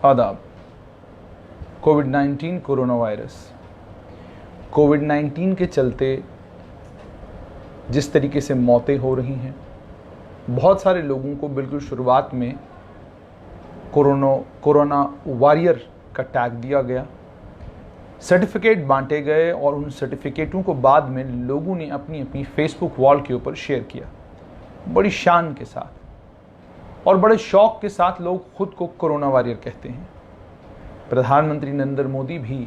आदाब। कोविड-19 corona virus, कोविड-19 के चलते जिस तरीके से मौतें हो रही हैं, बहुत सारे लोगों को बिल्कुल शुरुआत में कोरोना वॉरियर का टैग दिया गया, सर्टिफिकेट बांटे गए और उन सर्टिफिकेटों को बाद में लोगों ने अपनी अपनी फेसबुक वॉल के ऊपर शेयर किया, बड़ी शान के साथ और बड़े शौक के साथ लोग खुद को कोरोना वॉरियर कहते हैं। प्रधानमंत्री नरेंद्र मोदी भी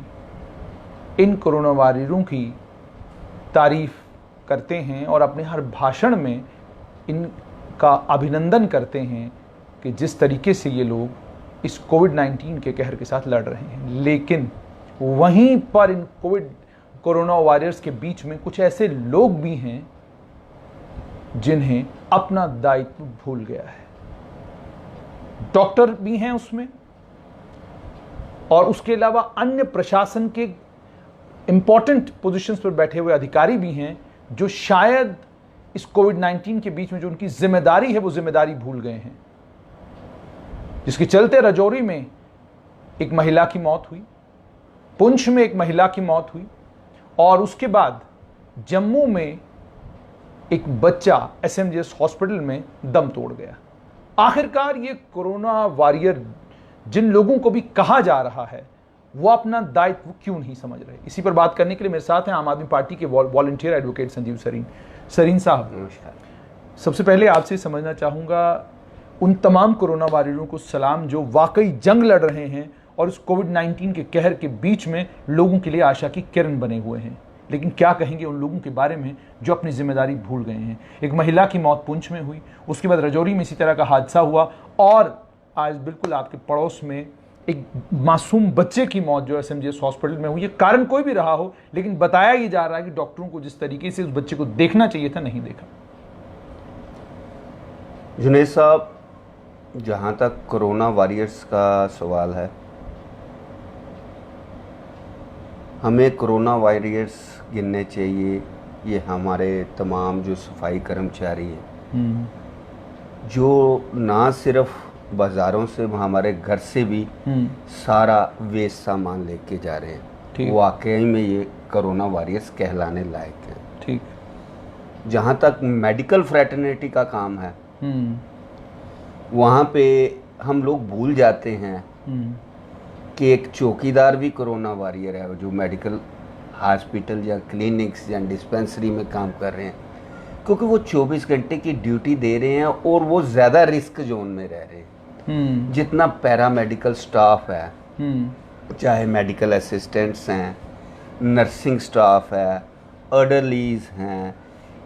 इन कोरोना वॉरियरों की तारीफ करते हैं और अपने हर भाषण में इनका अभिनंदन करते हैं कि जिस तरीके से ये लोग इस कोविड-19 के कहर के साथ लड़ रहे हैं। लेकिन वहीं पर इन कोरोना वॉरियर्स के बीच में कुछ ऐसे लोग भी हैं जिन्हें अपना दायित्व भूल गया है। डॉक्टर भी हैं उसमें और उसके अलावा अन्य प्रशासन के इंपॉर्टेंट पोजीशंस पर बैठे हुए अधिकारी भी हैं जो शायद इस कोविड-19 के बीच में जो उनकी जिम्मेदारी है वो जिम्मेदारी भूल गए हैं, जिसके चलते राजौरी में एक महिला की मौत हुई, पुंछ में एक महिला की मौत हुई और उसके बाद जम्मू में एक बच्चा एसएमजीएस हॉस्पिटल में दम तोड़ गया। आखिरकार ये कोरोना वॉरियर जिन लोगों को भी कहा जा रहा है वो अपना दायित्व क्यों नहीं समझ रहे? इसी पर बात करने के लिए मेरे साथ हैं आम आदमी पार्टी के वॉलंटियर एडवोकेट संजीव सरीन साहब। नमस्कार। सबसे पहले आपसे समझना चाहूँगा उन तमाम कोरोना वॉरियरों को सलाम जो वाकई जंग लड़ रहे हैं और उस कोविड-19 के कहर के बीच में लोगों के लिए आशा की किरण बने हुए हैं। लेकिन क्या कहेंगे उन लोगों के बारे में जो अपनी जिम्मेदारी भूल गए हैं? एक महिला की मौत पुंछ में हुई, उसके बाद राजौरी में इसी तरह का हादसा हुआ और आज बिल्कुल आपके पड़ोस में एक मासूम बच्चे की मौत जो एसएमजीएस हॉस्पिटल में हुई। ये कारण कोई भी रहा हो, लेकिन बताया ये जा रहा है कि डॉक्टरों को जिस तरीके से उस बच्चे को देखना चाहिए था नहीं देखा। जुनैद साहब, जहाँ तक कोरोना वॉरियर्स का सवाल है, हमें कोरोना वॉरियर्स गिनने चाहिए। ये हमारे तमाम जो सफाई कर्मचारी हैं जो ना सिर्फ बाज़ारों से, हमारे घर से भी सारा वेस्ट सामान लेके जा रहे हैं, वाकई में ये कोरोना वॉरियर्स कहलाने लायक हैं। ठीक। जहाँ तक मेडिकल फ्रेटर्निटी का काम है, वहाँ पे हम लोग भूल जाते हैं कि एक चौकीदार भी कोरोना वॉरियर है जो मेडिकल हॉस्पिटल या क्लिनिक्स या डिस्पेंसरी में काम कर रहे हैं, क्योंकि वो 24 घंटे की ड्यूटी दे रहे हैं और वो ज़्यादा रिस्क जोन में रह रहे हैं। जितना पैरामेडिकल स्टाफ है, चाहे मेडिकल असिस्टेंट्स हैं, नर्सिंग स्टाफ है, अर्डरलीज हैं,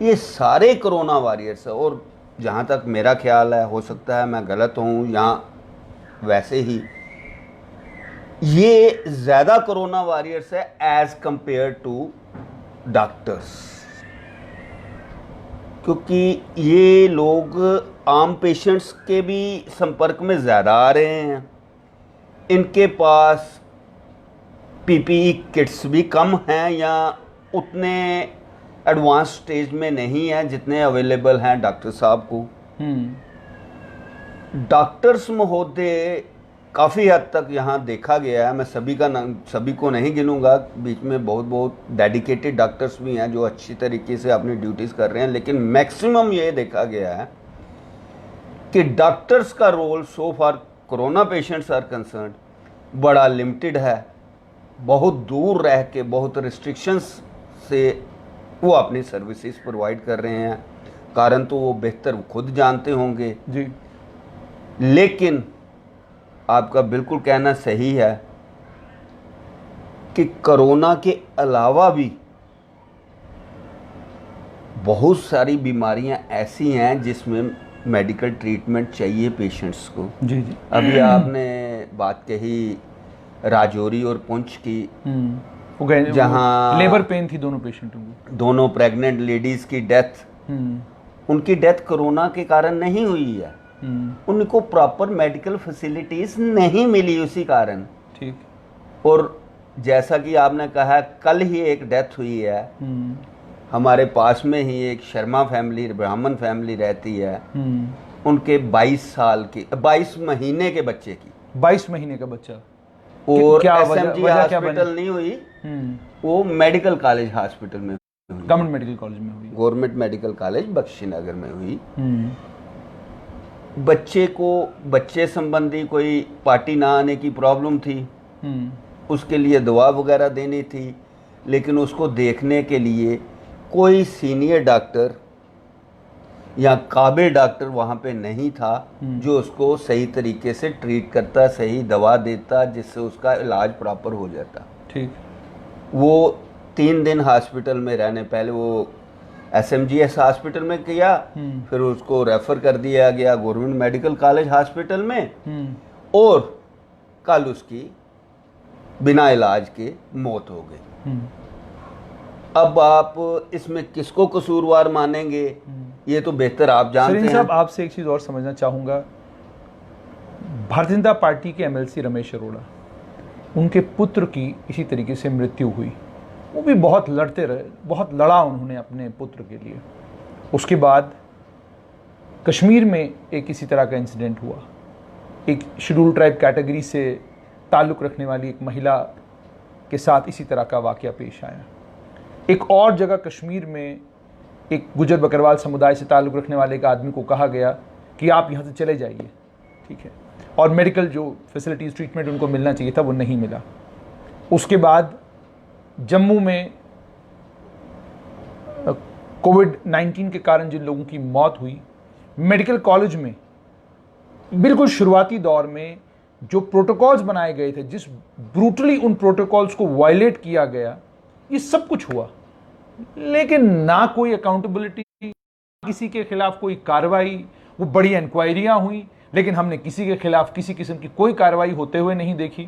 ये सारे कोरोना वॉरियर्स है। और जहाँ तक मेरा ख्याल है, हो सकता है मैं गलत हूँ या वैसे ही, ये ज़्यादा कोरोना वॉरियर्स है एज कंपेयर टू डॉक्टर्स, क्योंकि ये लोग आम पेशेंट्स के भी संपर्क में ज़्यादा आ रहे हैं। इनके पास पीपीई किट्स भी कम हैं या उतने एडवांस स्टेज में नहीं है जितने अवेलेबल हैं डॉक्टर साहब को। डॉक्टर्स महोदय काफ़ी हद तक यहाँ देखा गया है, मैं सभी को नहीं गिनूंगा, बीच में बहुत डेडिकेटेड डॉक्टर्स भी हैं जो अच्छी तरीके से अपनी ड्यूटीज़ कर रहे हैं, लेकिन मैक्सिमम ये देखा गया है कि डॉक्टर्स का role so far corona patients are concern बड़ा लिमिटेड है। बहुत दूर रह के, बहुत रिस्ट्रिक्शंस से वो अपनी सर्विसेज प्रोवाइड कर रहे हैं। कारण तो वो बेहतर खुद जानते होंगे जी, लेकिन आपका बिल्कुल कहना सही है कि कोरोना के अलावा भी बहुत सारी बीमारियां ऐसी हैं जिसमें मेडिकल ट्रीटमेंट चाहिए पेशेंट्स को। जी जी। अभी आपने बात कही राजौरी और पुंछ की, जहां लेबर पेन थी दोनों पेशेंटों को, दोनों प्रेग्नेंट लेडीज की डेथ, उनकी डेथ कोरोना के कारण नहीं हुई है, उनको प्रॉपर मेडिकल फैसिलिटीज नहीं मिली उसी कारण। ठीक। और जैसा कि आपने कहा, कल ही एक डेथ हुई है हमारे पास में ही, एक शर्मा फैमिली, ब्राह्मण फैमिली रहती है, उनके 22 महीने के बच्चे की 22 महीने का बच्चा। और क्या एसएमजी वजह क्या हॉस्पिटल नहीं हुई, वो मेडिकल कॉलेज हॉस्पिटल में, गवर्नमेंट मेडिकल कॉलेज में हुई, गवर्नमेंट मेडिकल कॉलेज बख्शीनगर में हुई। बच्चे संबंधी कोई पार्टी ना आने की प्रॉब्लम थी, उसके लिए दवा वगैरह देनी थी, लेकिन उसको देखने के लिए कोई सीनियर डॉक्टर या काबिल डॉक्टर वहाँ पे नहीं था जो उसको सही तरीके से ट्रीट करता, सही दवा देता, जिससे उसका इलाज प्रॉपर हो जाता। ठीक। वो 3 दिन हॉस्पिटल में रहने, पहले वो एसएमजीएस हॉस्पिटल में किया, फिर उसको रेफर कर दिया गया गवर्नमेंट मेडिकल कॉलेज हॉस्पिटल में, और कल उसकी बिना इलाज के मौत हो गई। अब आप इसमें किसको कसूरवार मानेंगे, ये तो बेहतर आप जानते हैं। साहब, आपसे एक चीज़ और समझना चाहूँगा। भारतीय जनता पार्टी के एमएलसी रमेश अरोड़ा, उनके पुत्र की इसी तरीके से मृत्यु हुई। वो भी बहुत लड़ते रहे, बहुत लड़ा उन्होंने अपने पुत्र के लिए। उसके बाद कश्मीर में एक इसी तरह का इंसिडेंट हुआ। एक शेड्यूल ट्राइब कैटेगरी से ताल्लुक़ रखने वाली एक महिला के साथ इसी तरह का वाक़या पेश आया। एक और जगह कश्मीर में एक गुजर बकरवाल समुदाय से ताल्लुक़ रखने वाले एक आदमी को कहा गया कि आप यहाँ से चले जाइए, ठीक है, और मेडिकल जो फैसिलिटीज़, ट्रीटमेंट उनको मिलना चाहिए था वो नहीं मिला। उसके बाद जम्मू में कोविड-19 के कारण जिन लोगों की मौत हुई, मेडिकल कॉलेज में बिल्कुल शुरुआती दौर में जो प्रोटोकॉल्स बनाए गए थे, जिस ब्रूटली उन प्रोटोकॉल्स को वायलेट किया गया, ये सब कुछ हुआ, लेकिन ना कोई अकाउंटेबिलिटी, किसी के खिलाफ कोई कार्रवाई। वो बड़ी इंक्वायरियां हुई, लेकिन हमने किसी के खिलाफ किसी किस्म की कोई कार्रवाई होते हुए नहीं देखी।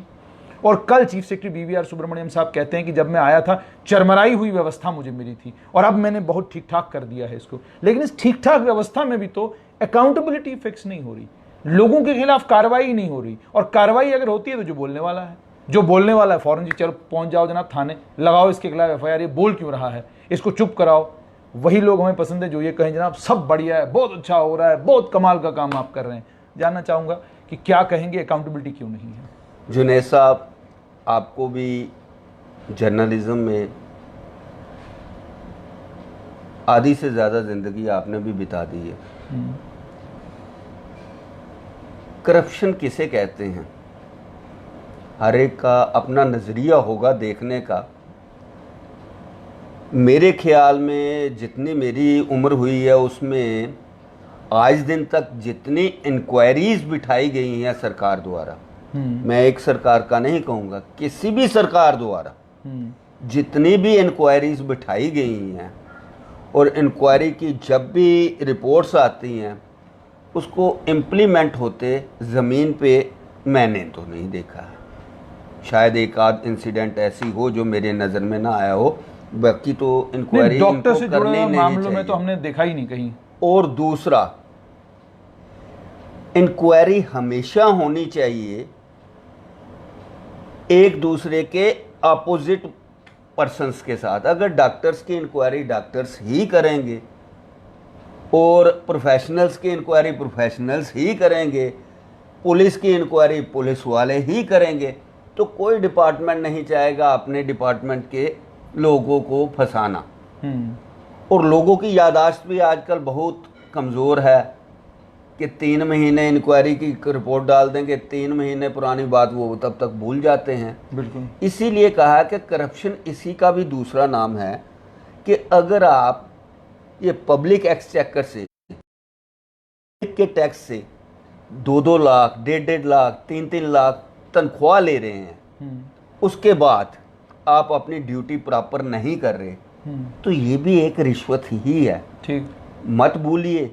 और कल चीफ सेक्रेटरी बीवीआर सुब्रमण्यम साहब कहते हैं कि जब मैं आया था चरमराई हुई व्यवस्था मुझे मिली थी, और अब मैंने बहुत ठीक ठाक कर दिया है इसको। लेकिन इस ठीक ठाक व्यवस्था में भी तो अकाउंटेबिलिटी फिक्स नहीं हो रही, लोगों के खिलाफ कार्रवाई नहीं हो रही। और कार्रवाई अगर होती है तो जो बोलने वाला है फौरन जी चलो पहुंच जाओ जनाब थाने, लगाओ इसके खिलाफ एफआईआर, ये बोल क्यों रहा है, इसको चुप कराओ। वही लोग हमें पसंद है जो ये कहें जनाब सब बढ़िया है, बहुत अच्छा हो रहा है, बहुत कमाल का काम आप कर रहे हैं। जानना चाहूंगा कि क्या कहेंगे, अकाउंटेबिलिटी क्यों नहीं है? जुनैद साहब, आपको भी जर्नलिज्म में आधी से ज़्यादा ज़िंदगी आपने भी बिता दी है। करप्शन किसे कहते हैं, हर एक का अपना नज़रिया होगा देखने का। मेरे ख्याल में जितनी मेरी उम्र हुई है उसमें आज दिन तक जितनी इंक्वायरीज बिठाई गई हैं सरकार द्वारा, मैं एक सरकार का नहीं कहूँगा, किसी भी सरकार द्वारा जितनी भी इंक्वायरीज बिठाई गई हैं, और इंक्वायरी की जब भी रिपोर्ट्स आती हैं उसको इम्प्लीमेंट होते ज़मीन पे मैंने तो नहीं देखा है। शायद एक आध इंसिडेंट ऐसी हो जो मेरे नज़र में ना आया हो, बाकी तो इंक्वायरी डॉक्टर से जुड़े मामलों में तो हमने देखा ही नहीं कहीं। और दूसरा, इंक्वायरी हमेशा होनी चाहिए एक दूसरे के अपोजिट पर्सन्स के साथ। अगर डॉक्टर्स की इंक्वायरी डॉक्टर्स ही करेंगे और प्रोफेशनल्स की इंक्वायरी प्रोफेशनल्स ही करेंगे, पुलिस की इंक्वायरी पुलिस वाले ही करेंगे, तो कोई डिपार्टमेंट नहीं चाहेगा अपने डिपार्टमेंट के लोगों को फंसाना। और लोगों की याददाश्त भी आजकल बहुत कमज़ोर है कि 3 महीने इंक्वायरी की रिपोर्ट डाल देंगे, 3 महीने पुरानी बात वो तब तक भूल जाते हैं। बिल्कुल। इसीलिए कहा कि करप्शन इसी का भी दूसरा नाम है कि अगर आप ये पब्लिक एक्सचेकर से के टैक्स से 2-2 लाख, 1.5 लाख, 3-3 लाख तनख्वाह ले रहे हैं, उसके बाद आप अपनी ड्यूटी प्रॉपर नहीं कर रहे, तो ये भी एक रिश्वत ही है। ठीक। मत भूलिए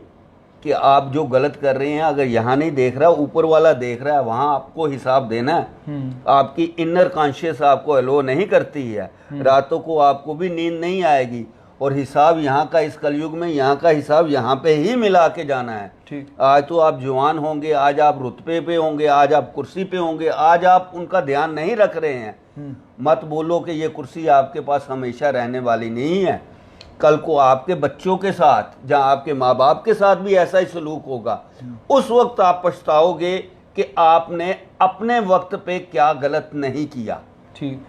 कि आप जो गलत कर रहे हैं, अगर यहाँ नहीं देख रहा, ऊपर वाला देख रहा है, वहाँ आपको हिसाब देना है। आपकी इनर कॉन्शियस आपको अलो नहीं करती है, रातों को आपको भी नींद नहीं आएगी, और हिसाब यहाँ का इस कलयुग में यहाँ का हिसाब यहाँ पे ही मिला के जाना है। ठीक। आज तो आप जवान होंगे, आज आप रुतबे पे होंगे, आज आप कुर्सी पे होंगे, आज आप उनका ध्यान नहीं रख रहे हैं। मत बोलो कि ये कुर्सी आपके पास हमेशा रहने वाली नहीं है। कल को आपके बच्चों के साथ, जहाँ आपके माँ बाप के साथ भी ऐसा ही सलूक होगा, उस वक्त आप पछताओगे कि आपने अपने वक्त पे क्या गलत नहीं किया। ठीक,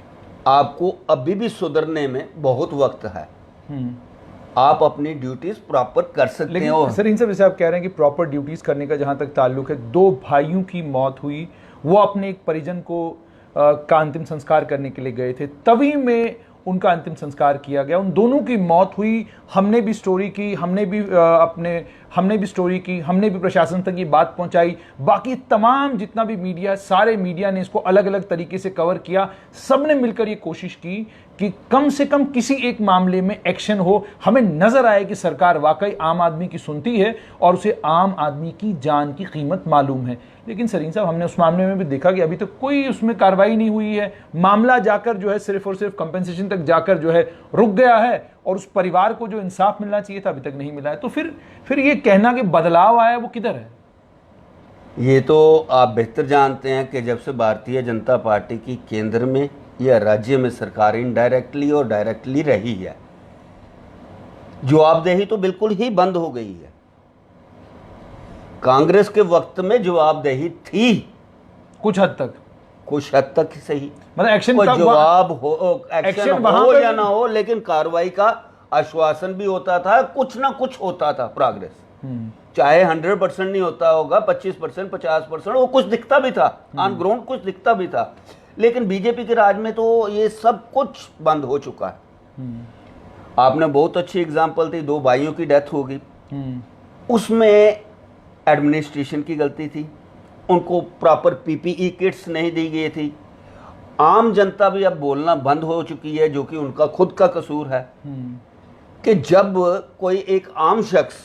आपको अभी भी सुधरने में बहुत वक्त है। आप अपनी ड्यूटीज प्रॉपर कर सकते लेकिन हो। सर इन सब जैसे आप कह रहे हैं कि प्रॉपर ड्यूटीज करने का जहां तक ताल्लुक है, 2 भाइयों की मौत हुई, वो अपने एक परिजन को का अंतिम संस्कार करने के लिए गए थे, तभी में उनका अंतिम संस्कार किया गया, उन दोनों की मौत हुई। हमने भी स्टोरी की, हमने भी स्टोरी की, हमने भी प्रशासन तक ये बात पहुंचाई, बाकी तमाम जितना भी मीडिया, सारे मीडिया ने इसको अलग अलग तरीके से कवर किया। सबने मिलकर ये कोशिश की कि कम से कम किसी एक मामले में एक्शन हो, हमें नजर आए कि सरकार वाकई आम आदमी की सुनती है और उसे आम आदमी की जान की कीमत मालूम है। लेकिन सरीन साहब, हमने उस मामले में भी देखा कि अभी तक कोई उसमें कार्रवाई नहीं हुई है। मामला जाकर जो है सिर्फ और सिर्फ कंपेंसेशन तक जाकर जो है रुक गया है, और उस परिवार को जो इंसाफ मिलना चाहिए था अभी तक नहीं मिला है। तो फिर ये कहना कि बदलाव आया, वो किधर है? ये तो आप बेहतर जानते हैं कि जब से भारतीय जनता पार्टी की केंद्र में या राज्य में सरकार इनडायरेक्टली और डायरेक्टली रही है, जवाबदेही तो बिल्कुल ही बंद हो गई है। कांग्रेस के वक्त में जवाबदेही थी, कुछ हद तक ही सही, मतलब एक्शन कोई का जवाब हो, एक्शन वहां हो पर या ना हो, लेकिन कार्रवाई का आश्वासन भी होता था, कुछ ना कुछ होता था। प्रोग्रेस चाहे 100% नहीं होता होगा, 25%, 50%, वो कुछ दिखता भी था, ऑन ग्राउंड कुछ दिखता भी था। लेकिन बीजेपी के राज में तो ये सब कुछ बंद हो चुका है। आपने बहुत अच्छी एग्जांपल दी, 2 भाइयों की डेथ हो गई, उसमें एडमिनिस्ट्रेशन की गलती थी, उनको प्रॉपर पीपीई किट्स नहीं दी गई थी। आम जनता भी अब बोलना बंद हो चुकी है, जो कि उनका खुद का कसूर है, कि जब कोई एक आम शख्स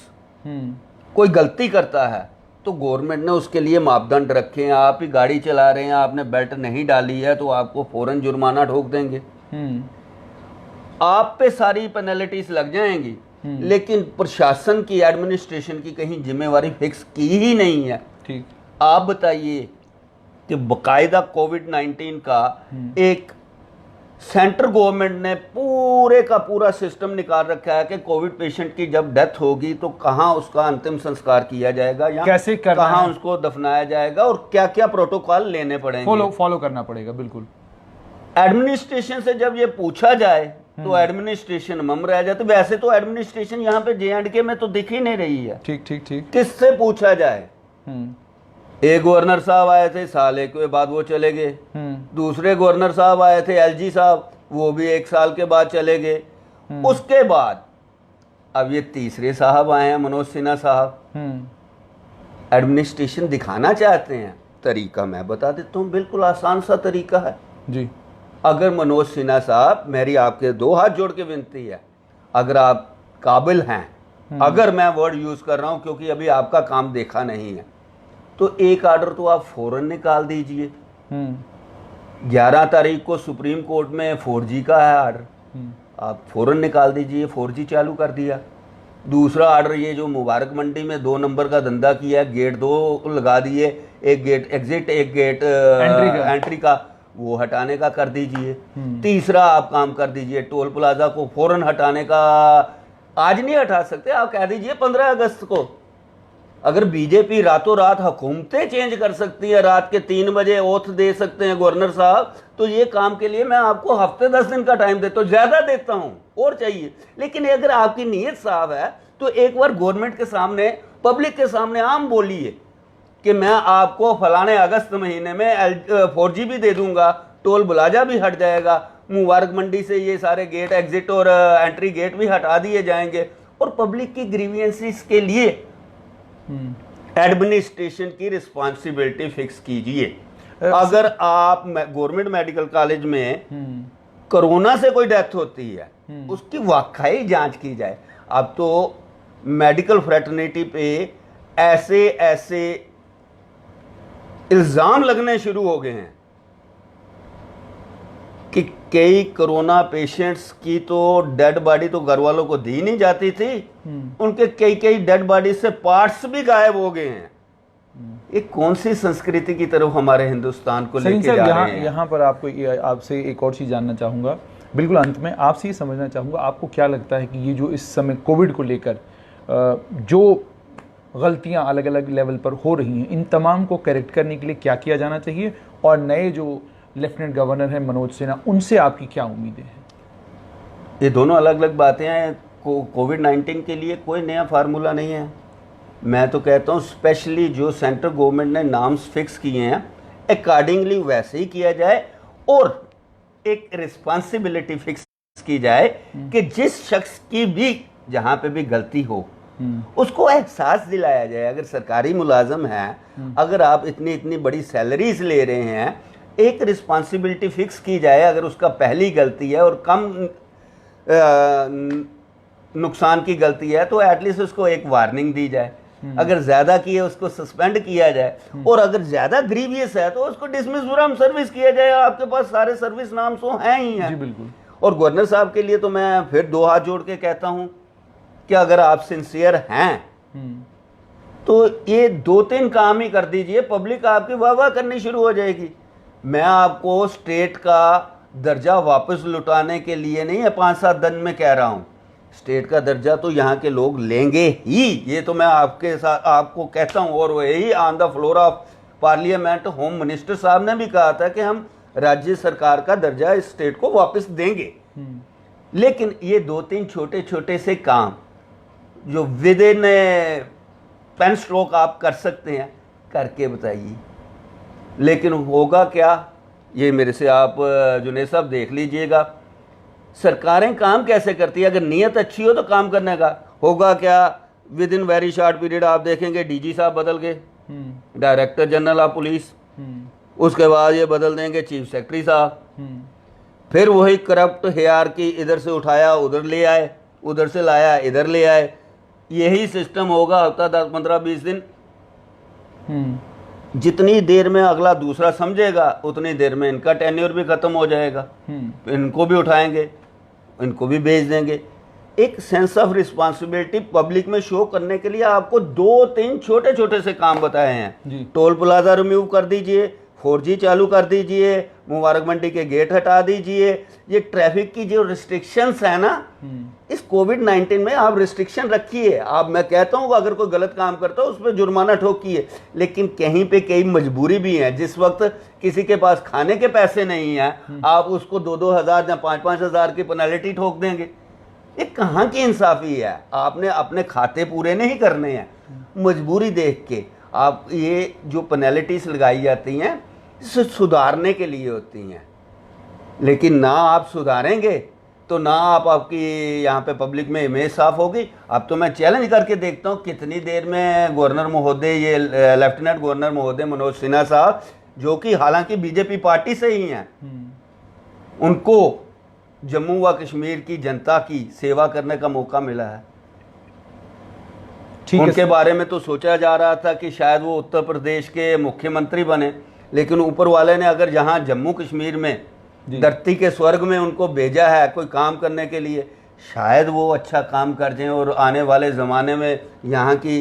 कोई गलती करता है तो गवर्नमेंट ने उसके लिए मापदंड रखे हैं। आप ही गाड़ी चला रहे हैं, आपने बेल्ट नहीं डाली है तो आपको फौरन जुर्माना ठोक देंगे, आप पे सारी पेनल्टीज लग जाएंगी। लेकिन प्रशासन की, एडमिनिस्ट्रेशन की कहीं जिम्मेवारी फिक्स की ही नहीं है। ठीक, आप बताइए कि बकायदा कोविड-19 का एक सेंट्रल गवर्नमेंट ने पूरे का पूरा सिस्टम निकाल रखा है कि कोविड पेशेंट की जब डेथ होगी तो कहाँ उसका अंतिम संस्कार किया जाएगा, या कैसे करना है, कहाँ उसको दफनाया जाएगा, और क्या क्या प्रोटोकॉल लेने पड़ेंगे, फॉलो करना पड़ेगा। बिल्कुल। एडमिनिस्ट्रेशन से जब ये पूछा जाए तो एडमिनिस्ट्रेशन मम रह जाती। वैसे तो एडमिनिस्ट्रेशन यहाँ पे जे&के में तो दिख ही नहीं रही है। ठीक ठीक ठीक। किससे पूछा जाए? एक गवर्नर साहब आए थे, साल एक के बाद वो चले गए। दूसरे गवर्नर साहब आए थे, एलजी साहब, वो भी 1 साल के बाद चले गए। उसके बाद अब ये तीसरे साहब आए हैं, मनोज सिन्हा साहब। एडमिनिस्ट्रेशन दिखाना चाहते हैं, तरीका मैं बता देता हूँ, बिल्कुल आसान सा तरीका है जी। अगर मनोज सिन्हा साहब, मेरी आपके 2 हाथ जोड़ के विनती है, अगर आप काबिल हैं, अगर मैं वर्ड यूज कर रहा हूं क्योंकि अभी आपका काम देखा नहीं है, तो एक आर्डर तो आप फौरन निकाल दीजिए। 11 तारीख को सुप्रीम कोर्ट में 4G का है आर्डर, आप फौरन निकाल दीजिए, 4G चालू कर दिया। दूसरा आर्डर, ये जो मुबारक मंडी में 2 नंबर का धंधा किया, गेट 2 लगा दिए, एक गेट एग्जिट, एक गेट एंट्री का, वो हटाने का कर दीजिए। तीसरा आप काम कर दीजिए, टोल प्लाजा को फौरन हटाने का। आज नहीं हटा सकते, आप कह दीजिए 15 अगस्त को। अगर बीजेपी रातों रात हुकूमतें चेंज कर सकती है, रात के 3 बजे ओथ दे सकते हैं गवर्नर साहब, तो ये काम के लिए मैं आपको हफ्ते 10 दिन का टाइम देता हूँ, ज्यादा देता हूँ, और चाहिए। लेकिन अगर आपकी नीयत साफ है तो एक बार गवर्नमेंट के सामने, पब्लिक के सामने आम बोलिए कि मैं आपको फलाने अगस्त महीने में 4G भी दे दूंगा, टोल प्लाजा भी हट जाएगा, मुबारक मंडी से ये सारे गेट एग्जिट और एंट्री गेट भी हटा दिए जाएंगे, और पब्लिक की ग्रीवियंसेस के लिए एडमिनिस्ट्रेशन की रिस्पॉन्सिबिलिटी फिक्स कीजिए। अगर आप गवर्नमेंट मेडिकल कॉलेज में कोरोना से कोई डेथ होती है, उसकी वाकई जांच की जाए। अब तो मेडिकल फ्रेटर्निटी पे ऐसे ऐसे इल्जाम लगने शुरू हो गए हैं कि कई कोरोना पेशेंट्स की तो डेड बॉडी तो घर वालों को दी नहीं जाती थी, उनके कई डेड बॉडी से पार्ट्स भी गायब हो गए हैं। ये कौन सी संस्कृति की तरफ हमारे हिंदुस्तान को लेके जा रहे हैं? यहाँ पर आपसे एक और चीज जानना चाहूंगा, बिल्कुल अंत में आपसे ये समझना चाहूंगा, आपको क्या लगता है कि ये जो इस समय कोविड को लेकर जो गलतियां अलग अलग लेवल पर हो रही हैं, इन तमाम को करेक्ट करने के लिए क्या किया जाना चाहिए, और नए जो लेफ्टिनेंट गवर्नर हैं मनोज सिन्हा, उनसे आपकी क्या उम्मीदें हैं? ये दोनों अलग अलग बातें हैं। कोविड-19 के लिए कोई नया फार्मूला नहीं है। मैं तो कहता हूँ स्पेशली जो सेंट्रल गवर्नमेंट ने नाम्स फिक्स किए हैं अकॉर्डिंगली वैसे ही किया जाए, और एक रिस्पॉन्सिबिलिटी फिक्स की जाए कि जिस शख्स की भी जहाँ पे भी गलती हो उसको एहसास दिलाया जाए। अगर सरकारी मुलाजम है, अगर आप इतनी इतनी बड़ी सैलरीज ले रहे हैं, एक रिस्पॉन्सिबिलिटी फिक्स की जाए। अगर उसका पहली गलती है और कम नुकसान की गलती है तो एटलीस्ट उसको एक वार्निंग दी जाए। अगर ज्यादा की है उसको सस्पेंड किया जाए, और अगर ज्यादा ग्रीवियस है तो उसको डिसमिस फ्रॉम सर्विस किया जाए। आपके पास सारे सर्विस नाम तो हैं ही हैं। जी बिल्कुल। और गवर्नर साहब के लिए तो मैं फिर दो हाथ जोड़ के कहता हूं कि अगर आप सिंसियर हैं तो ये 2-3 काम ही कर दीजिए, पब्लिक आपकी वाह वाह करनी शुरू हो जाएगी। मैं आपको स्टेट का दर्जा वापस लुटाने के लिए नहीं है 5-7 दिन में कह रहा हूं। स्टेट का दर्जा तो यहाँ के लोग लेंगे ही, ये तो मैं आपके साथ आपको कहता हूँ। और वही on the floor of parliament home minister साहब ने भी कहा था कि हम राज्य सरकार का दर्जा इस स्टेट को वापस देंगे। लेकिन ये 2-3 छोटे छोटे से काम जो विद इन पेन स्ट्रोक आप कर सकते हैं, करके बताइए। लेकिन होगा क्या, ये मेरे से आप जुनेद साहब देख लीजिएगा सरकारें काम कैसे करती है। अगर नीयत अच्छी हो तो काम करने का होगा क्या, with in very short period आप देखेंगे डीजी साहब बदल गए, डायरेक्टर जनरल ऑफ पुलिस, उसके बाद ये बदल देंगे चीफ सेक्रेटरी साहब, फिर वही करप्ट हेयर की इधर से उठाया उधर ले आए, उधर से लाया इधर ले आए। यही सिस्टम होगा हफ्ता 10-15-20 दिन। जितनी देर में अगला दूसरा समझेगा उतनी देर में इनका टेन्योर भी खत्म हो जाएगा। इनको भी उठाएंगे, इनको भी भेज देंगे। एक सेंस ऑफ रिस्पॉन्सिबिलिटी पब्लिक में शो करने के लिए आपको 2-3 छोटे छोटे से काम बताए हैं। टोल प्लाजा रिमूव कर दीजिए, 4G चालू कर दीजिए, मुबारक मंडी के गेट हटा दीजिए। ये ट्रैफिक की जो रिस्ट्रिक्शंस है ना, इस कोविड-19 में आप रिस्ट्रिक्शन रखिए। आप, मैं कहता हूँ अगर कोई गलत काम करता है उस पर जुर्माना ठोकिए, लेकिन कहीं पे कई मजबूरी भी है। जिस वक्त किसी के पास खाने के पैसे नहीं है, आप उसको 2-2 हज़ार या 5-5 हज़ार की पेनल्टी ठोक देंगे। ये कहाँ की इंसाफी है? आपने अपने खाते पूरे नहीं करने हैं, मजबूरी देख के आप ये जो पेनल्टीज लगाई जाती हैं इसे सुधारने के लिए होती हैं। लेकिन ना आप सुधारेंगे तो ना आपकी यहाँ पे पब्लिक में इमेज साफ होगी। अब तो मैं चैलेंज करके देखता हूँ कितनी देर में गवर्नर महोदय, ये लेफ्टिनेंट गवर्नर महोदय मनोज सिन्हा साहब, जो कि हालांकि बीजेपी पार्टी से ही हैं, उनको जम्मू व कश्मीर की जनता की सेवा करने का मौका मिला है। उनके बारे में तो सोचा जा रहा था कि शायद वो उत्तर प्रदेश के मुख्यमंत्री बने, लेकिन ऊपर वाले ने अगर जहां जम्मू कश्मीर में धरती के स्वर्ग में उनको भेजा है कोई काम करने के लिए, शायद वो अच्छा काम कर जाएं और आने वाले ज़माने में यहाँ की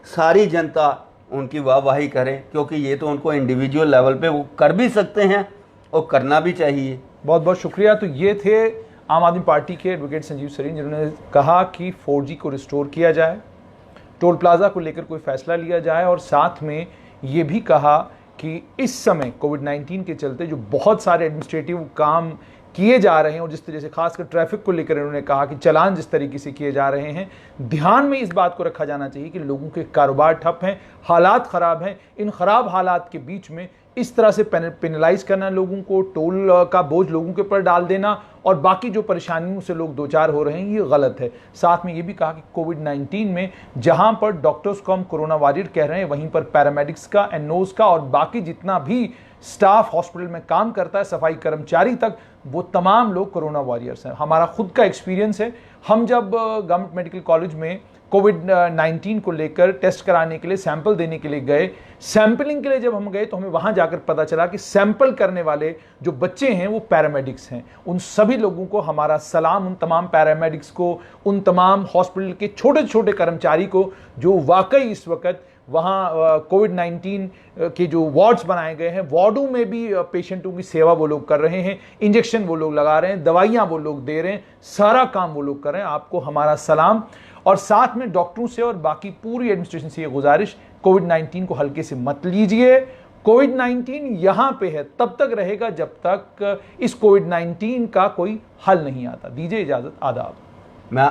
सारी जनता उनकी वाहवाही करे, क्योंकि ये तो उनको इंडिविजुअल लेवल पे वो कर भी सकते हैं और करना भी चाहिए। बहुत बहुत शुक्रिया। तो ये थे आम आदमी पार्टी के एडवोकेट संजीव सरीन, जिन्होंने कहा कि 4G को रिस्टोर किया जाए, टोल प्लाजा को लेकर कोई फैसला लिया जाए, और साथ में ये भी कहा कि इस समय कोविड-19 के चलते जो बहुत सारे एडमिनिस्ट्रेटिव काम किए जा रहे हैं, और जिस तरह से खासकर ट्रैफिक को लेकर इन्होंने कहा कि चालान जिस तरीके से किए जा रहे हैं, ध्यान में इस बात को रखा जाना चाहिए कि लोगों के कारोबार ठप हैं, हालात ख़राब हैं। इन ख़राब हालात के बीच में इस तरह से पेनलाइज करना, लोगों को टोल का बोझ लोगों के ऊपर डाल देना, और बाकी जो परेशानियों से लोग दो चार हो रहे हैं, ये गलत है। साथ में ये भी कहा कि कोविड-19 में जहां पर डॉक्टर्स को हम कोरोना वॉरियर कह रहे हैं, वहीं पर पैरामेडिक्स का, एनओज का और बाकी जितना भी स्टाफ हॉस्पिटल में काम करता है, सफाई कर्मचारी तक, वो तमाम लोग कोरोना वॉरियर्स हैं। हमारा खुद का एक्सपीरियंस है, हम जब गवर्नमेंट मेडिकल कॉलेज में कोविड-19 को लेकर टेस्ट कराने के लिए, सैंपल देने के लिए गए, सैंपलिंग के लिए जब हम गए तो हमें वहां जाकर पता चला कि सैंपल करने वाले जो बच्चे हैं वो पैरामेडिक्स हैं। उन सभी लोगों को हमारा सलाम, उन तमाम पैरामेडिक्स को, उन तमाम हॉस्पिटल के छोटे छोटे कर्मचारी को जो वाकई इस वक्त वहाँ कोविड-19 के जो वार्ड्स बनाए गए हैं, वार्डों में भी पेशेंटों की सेवा वो लोग कर रहे हैं, इंजेक्शन वो लोग लगा रहे हैं, दवाइयाँ वो लोग दे रहे हैं, सारा काम वो लोग कर रहे हैं। आपको हमारा सलाम। और साथ में डॉक्टरों से और बाकी पूरी एडमिनिस्ट्रेशन से ये गुजारिश, कोविड-19 को हल्के से मत लीजिए। कोविड-19 यहां पे है, तब तक रहेगा जब तक इस कोविड-19 का कोई हल नहीं आता। दीजिए इजाजत, आदाब। मैं